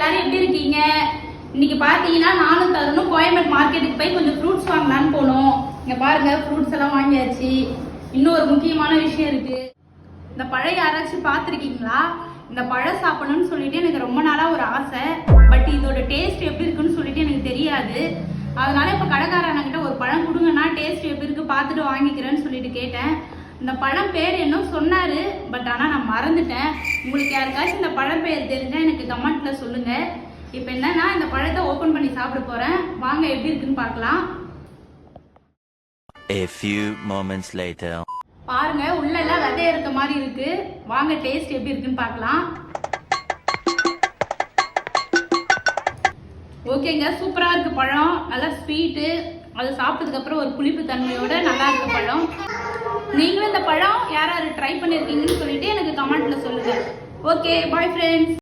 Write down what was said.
எல்லாரும் எப்படி இருக்கீங்க? இன்னைக்கு பாத்தீங்கன்னா நானும் தருணும் கோயம்பேடு மார்க்கெட்டுக்கு போய் கொஞ்சம் ஃப்ரூட்ஸ் வாங்கலான்னு போனோம். இங்க பாருங்க ஃப்ரூட்ஸ் எல்லாம் வாங்கியாச்சு. இன்னும் ஒரு முக்கியமான விஷயம் இருக்கு. இந்த பழம் யாராச்சும் பார்த்துருக்கீங்களா? இந்த பழம் சாப்பிடணும்னு சொல்லிட்டு எனக்கு ரொம்ப நாளா ஒரு ஆசை. பட் இதோட டேஸ்ட் எப்படி இருக்குன்னு சொல்லிட்டு எனக்கு தெரியாது. அதனால இப்ப கடைக்காரங்கிட்ட ஒரு பழம் கொடுங்கன்னா டேஸ்ட் எப்படி இருக்கு பார்த்துட்டு வாங்கிக்கிறேன்னு சொல்லிட்டு கேட்டேன். இந்த பழம் பேர் என்ன சொன்னாரு, பட் ஆனா நான் மறந்துட்டேன். உங்களுக்கு யாருக்காச்சும் இந்த பழம் பேர் தெரிஞ்சா எனக்கு கமெண்ட்ல சொல்லுங்க. இப்போ என்னன்னா இந்த பழத்தை ஓபன் பண்ணி சாப்பிட போறேன். வாங்க எப்படி இருக்குன்னு பார்க்கலாம். A few moments later. பாருங்க உள்ள எல்லாம் விதை இருக்க மாதிரி இருக்கு. வாங்க டேஸ்ட் எப்படி இருக்குன்னு பார்க்கலாம். ஓகேங்க, சூப்பரா இருக்கு பழம். நல்லா ஸ்வீட்டு. அது சாப்பிட்டதுக்கு அப்புறம் ஒரு புளிப்பு தன்மையோட நல்லா இருக்கு பழம். நீங்களும் இந்த பழம் யாராரு ட்ரை பண்ணிருக்கீங்கன்னு சொல்லிட்டு எனக்கு கமெண்ட்ல சொல்லுங்க. Okay, bye friends.